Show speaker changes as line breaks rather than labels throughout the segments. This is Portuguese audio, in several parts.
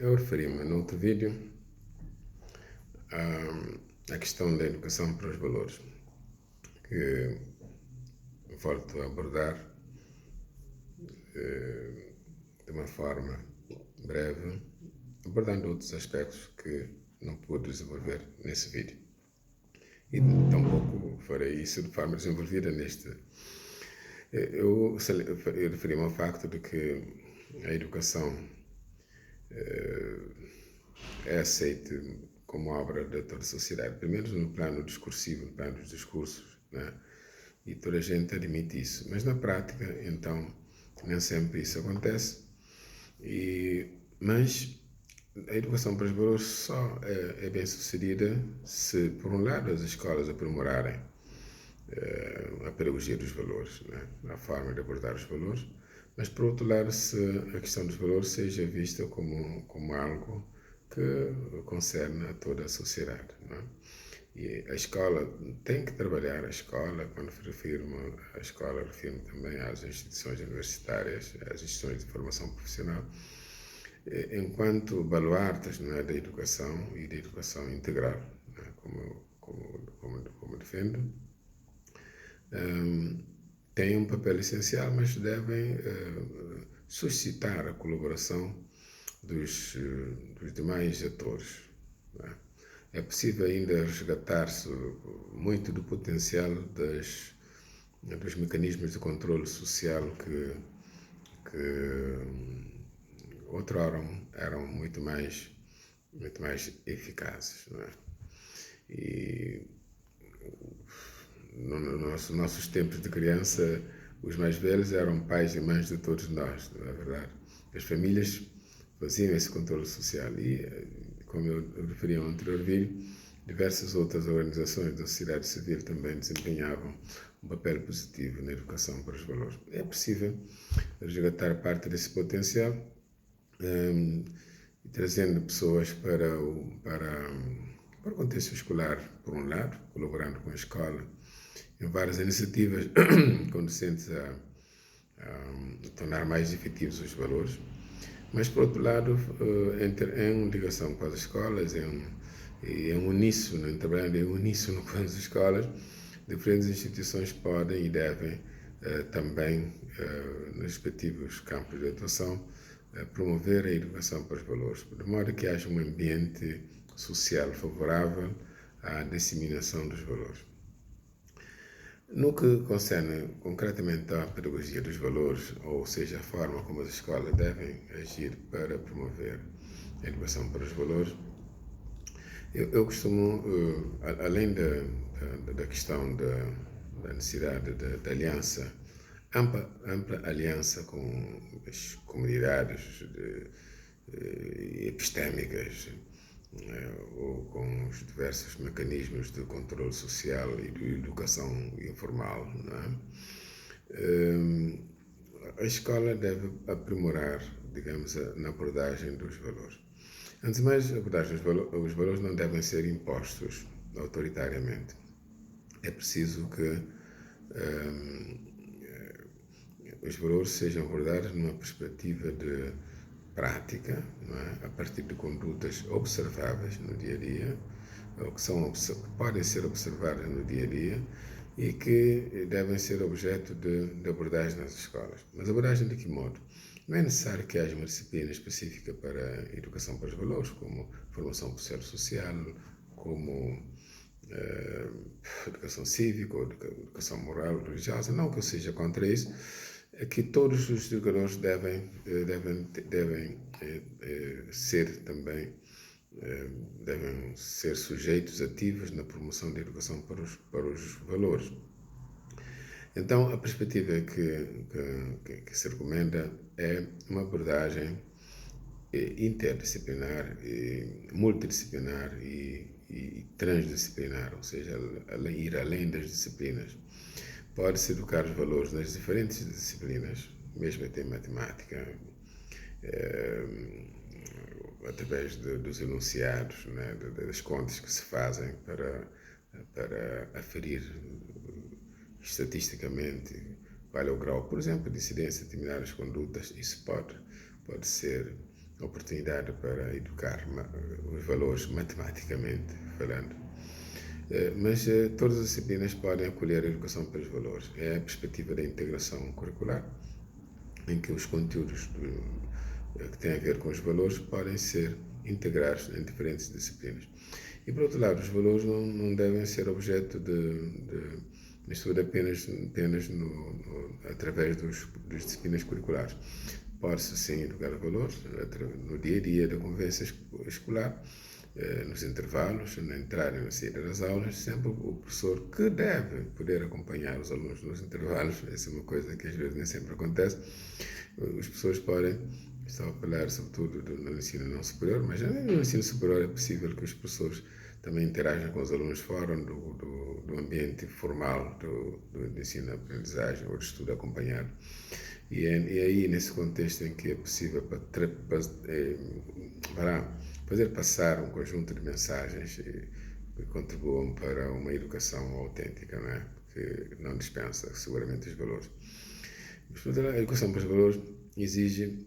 Eu referi-me no outro vídeo à questão da educação para os valores, que volto a abordar de uma forma breve, abordando outros aspectos que não pude desenvolver nesse vídeo. E tampouco farei isso de forma desenvolvida neste. Eu referi-me ao facto de que a educação é aceita como obra de toda a sociedade, pelo menos no plano discursivo, no plano dos discursos, né? E toda a gente admite isso. Mas na prática, então, nem sempre isso acontece. Mas a educação para os valores só é bem sucedida se, por um lado, as escolas aprimorarem a pedagogia dos valores, né? A forma de abordar os valores, mas, por outro lado, se a questão dos valores seja vista como algo que concerne a toda a sociedade, né? E a escola tem que trabalhar, a escola, quando refiro-me à escola, refiro-me também às instituições universitárias, às instituições de formação profissional, enquanto baluartes, né, da educação e da educação integral, né, como defendo, têm um papel essencial, mas devem suscitar a colaboração dos demais atores, né? É possível ainda resgatar-se muito do potencial dos mecanismos de controle social que outrora eram muito mais eficazes, não é? E nos nossos tempos de criança, os mais velhos eram pais e mães de todos nós, não é verdade? As famílias faziam esse controle social e, como eu referi no anterior vídeo, diversas outras organizações da sociedade civil também desempenhavam um papel positivo na educação para os valores. É possível resgatar parte desse potencial, trazendo pessoas para o contexto escolar, por um lado, colaborando com a escola em várias iniciativas conducentes a tornar mais efetivos os valores, mas, por outro lado, em ligação com as escolas, em uníssono, trabalhando em uníssono com as escolas, diferentes instituições podem e devem também, nos respectivos campos de atuação, promover a educação para os valores, de modo que haja um ambiente social favorável à disseminação dos valores. No que concerne concretamente à pedagogia dos valores, ou seja, a forma como as escolas devem agir para promover a educação para os valores, eu costumo, além da questão da necessidade da aliança, ampla aliança com as comunidades epistêmicas, ou com os diversos mecanismos de controle social e de educação informal, não é? A escola deve aprimorar, digamos, na abordagem dos valores. Antes de mais, os valores não devem ser impostos autoritariamente. É preciso que os valores sejam abordados numa perspectiva de prática, não é? A partir de condutas observáveis no dia a dia, ou que podem ser observadas no dia a dia e que devem ser objeto de abordagem nas escolas. Mas abordagem de que modo? Não é necessário que haja uma disciplina específica para a educação para os valores, como formação profissional social, como educação cívica ou educação moral, religiosa. Não que eu seja contra isso, é que todos os educadores devem ser também, devem ser sujeitos ativos na promoção da educação para os valores. Então, a perspectiva que se recomenda é uma abordagem interdisciplinar, multidisciplinar e transdisciplinar, ou seja, ir além das disciplinas. Pode-se educar os valores nas diferentes disciplinas, mesmo até matemática, através dos enunciados, né, das contas que se fazem para aferir estatisticamente qual é o grau, por exemplo, de incidência de determinadas condutas. Isso pode ser oportunidade para educar os valores matematicamente falando. Mas todas as disciplinas podem acolher a educação pelos valores. É a perspectiva da integração curricular, em que os conteúdos que têm a ver com os valores podem ser integrados em diferentes disciplinas. E, por outro lado, os valores não devem ser objeto de estudo apenas através das disciplinas curriculares. Pode-se, sim, educar valores no dia a dia da convivência escolar, nos intervalos, na entrada e na saída das aulas, sempre o professor que deve poder acompanhar os alunos nos intervalos. Essa é uma coisa que às vezes nem sempre acontece. Os professores podem, estou a apelar sobretudo no ensino não superior, mas no ensino superior é possível que os professores também interajam com os alunos fora do ambiente formal do ensino-aprendizagem ou de estudo acompanhado. E aí, nesse contexto em que é possível fazer passar um conjunto de mensagens que contribuam para uma educação autêntica, não é? Que não dispensa seguramente os valores. A educação para os valores exige,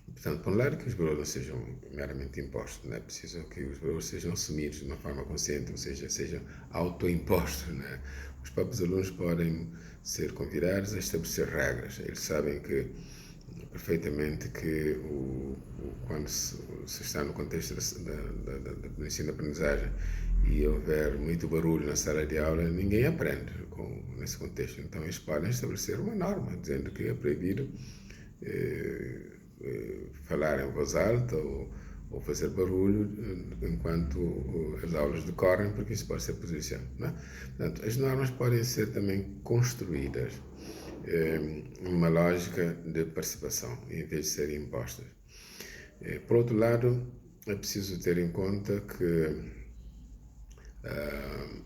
portanto, por um lado, que os valores não sejam meramente impostos, não é preciso que os valores sejam assumidos de uma forma consciente, ou seja, sejam autoimpostos, não é? Os próprios alunos podem ser convidados a estabelecer regras. Eles sabem perfeitamente que quando se está no contexto do ensino-aprendizagem e houver muito barulho na sala de aula, ninguém aprende nesse contexto. Então, eles podem estabelecer uma norma, dizendo que é proibido falar em voz alta ou fazer barulho enquanto as aulas decorrem, porque isso pode ser prejudicial. Não é? Portanto, as normas podem ser também construídas uma lógica de participação, em vez de serem impostas. Por outro lado, é preciso ter em conta que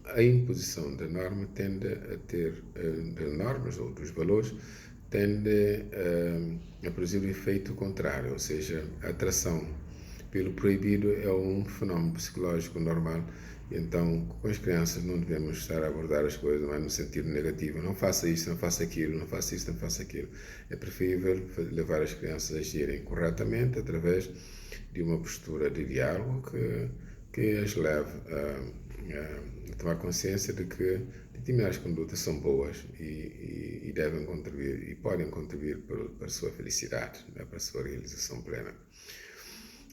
a imposição da norma tende a ter, das normas ou dos valores, tende a produzir o efeito contrário, ou seja, a atração pelo proibido é um fenómeno psicológico normal. Então, com as crianças não devemos estar a abordar as coisas mais no sentido negativo. Não faça isso, não faça aquilo, não faça isso, não faça aquilo. É preferível levar as crianças a agirem corretamente através de uma postura de diálogo que as leve a tomar consciência de que determinadas condutas são boas e devem contribuir e podem contribuir para a sua felicidade, né, para a sua realização plena.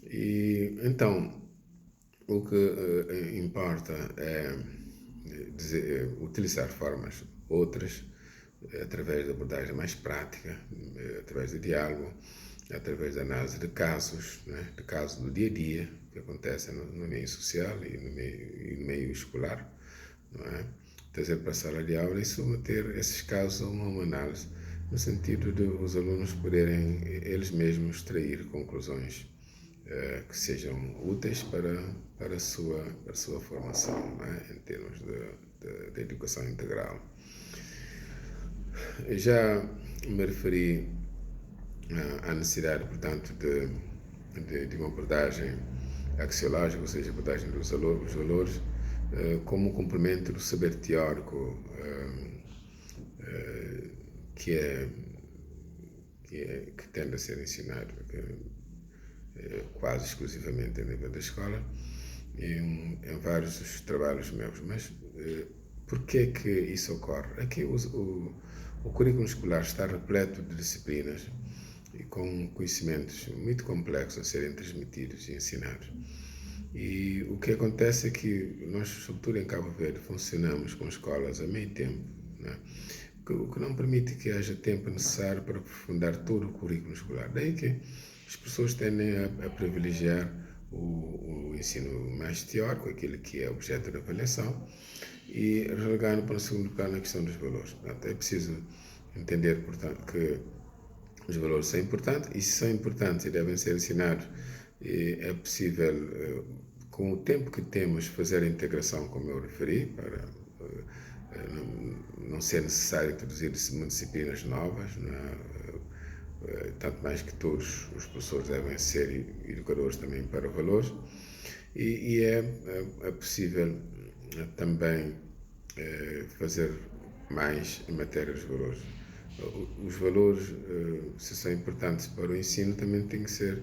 E então, o que importa é utilizar formas outras, através de abordagem mais prática, através de diálogo, através da análise de casos, né, de casos do dia a dia que acontecem no meio social e no meio escolar, não é? Trazer para a sala de aula e submeter esses casos a uma análise, no sentido de os alunos poderem eles mesmos extrair conclusões que sejam úteis para a sua formação, né, em termos de educação integral. Já me referi à necessidade, portanto, de uma abordagem axiológica, ou seja, abordagem dos valores, como um complemento do saber teórico que tende a ser ensinado quase exclusivamente a nível da escola, em vários dos trabalhos meus. Mas por que isso ocorre? É que o currículo escolar está repleto de disciplinas e com conhecimentos muito complexos a serem transmitidos e ensinados. E o que acontece é que nós, sobretudo em Cabo Verde, funcionamos com escolas a meio tempo, né? O que não permite que haja tempo necessário para aprofundar todo o currículo escolar. Daí que as pessoas tendem a privilegiar o ensino mais teórico, aquele que é objeto de avaliação, e relegando para o segundo plano a questão dos valores. Portanto, é preciso entender, portanto, que os valores são importantes, e se são importantes e devem ser ensinados, é possível, com o tempo que temos, fazer a integração, como eu referi, para não ser necessário introduzir disciplinas novas, né? Tanto mais que todos os professores devem ser educadores também para valores, e é possível também fazer mais em matéria dos valores. Os valores, se são importantes para o ensino, também têm que ser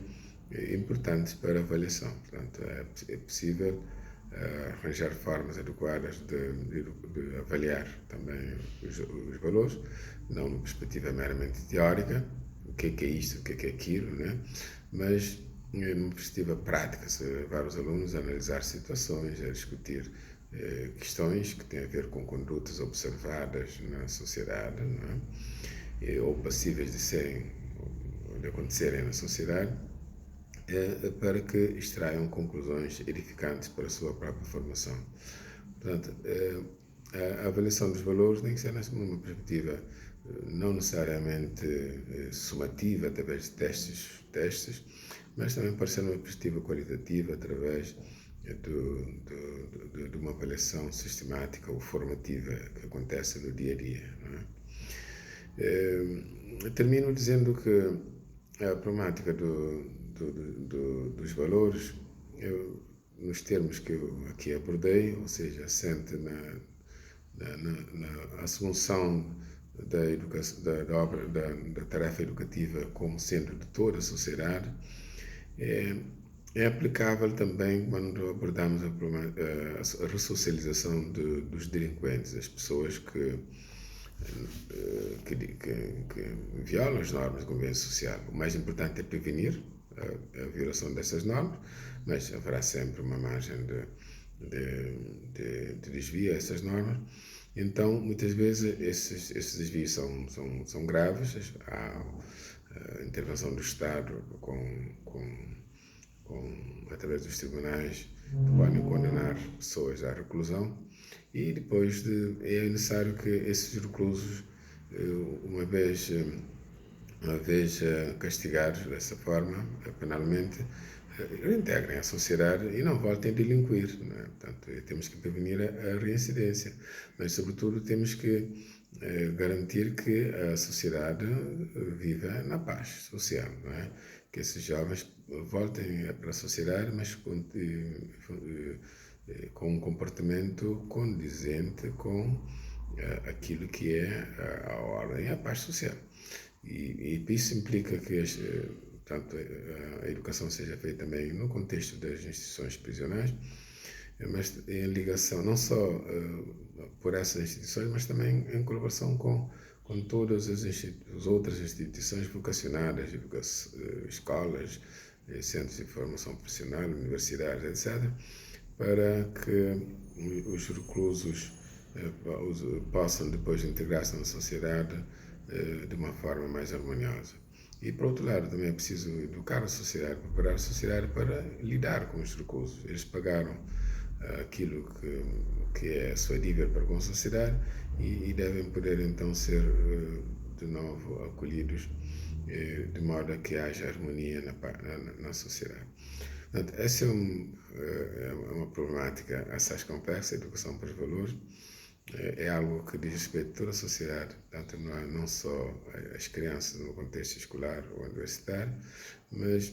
importantes para avaliação. Portanto, é possível arranjar formas adequadas de avaliar também os valores, não numa perspectiva meramente teórica, o que é isto, o que é aquilo, né? Mas numa perspectiva prática, se levar os alunos a analisar situações, a discutir questões que têm a ver com condutas observadas na sociedade, né? Ou passíveis de acontecerem na sociedade, para que extraiam conclusões edificantes para a sua própria formação. Portanto, a avaliação dos valores tem que ser numa perspectiva não necessariamente sumativa, através de testes, mas também pode ser numa perspectiva qualitativa, através de uma avaliação sistemática ou formativa que acontece no dia a dia. Não é? Termino dizendo que a problemática dos valores, nos termos que eu aqui abordei, ou seja, assente na assunção da tarefa educativa como centro de toda a sociedade, é aplicável também quando abordamos a ressocialização dos delinquentes, as pessoas que violam as normas de convivência social. O mais importante é prevenir a violação dessas normas, mas haverá sempre uma margem de desvio a essas normas. Então, muitas vezes, esses desvios são graves. Há a intervenção do Estado através dos tribunais, que podem condenar pessoas à reclusão, e depois é necessário que esses reclusos, uma vez castigados dessa forma, penalmente, reintegrem a sociedade e não voltem a delinquir. Não é? Portanto, temos que prevenir a reincidência, mas, sobretudo, temos que garantir que a sociedade viva na paz social, não é? Que esses jovens voltem para a sociedade, mas com um comportamento condizente com aquilo que é a ordem e a paz social. E isso implica que portanto, a educação seja feita também no contexto das instituições prisionais, mas em ligação não só por essas instituições, mas também em colaboração com todas as outras instituições vocacionadas, escolas, centros de formação profissional, universidades, etc., para que os reclusos possam depois integrar-se na sociedade de uma forma mais harmoniosa. E, por outro lado, também é preciso educar a sociedade, preparar a sociedade para lidar com os reclusos. Eles pagaram aquilo que é a sua dívida para com a sociedade e devem poder, então, ser de novo acolhidos de modo a que haja harmonia na sociedade. Portanto, essa é uma problemática assaz complexa. A educação para os valores é algo que diz respeito a toda a sociedade, portanto, não só as crianças no contexto escolar ou universitário, mas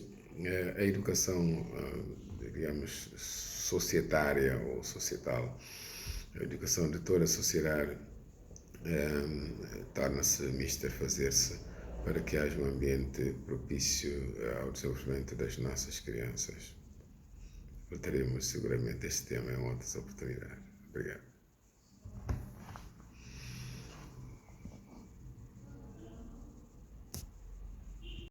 a educação, digamos, societária ou societal, a educação de toda a sociedade torna-se mista a fazer-se para que haja um ambiente propício ao desenvolvimento das nossas crianças. Voltaremos seguramente a este tema em outras oportunidades. Obrigado.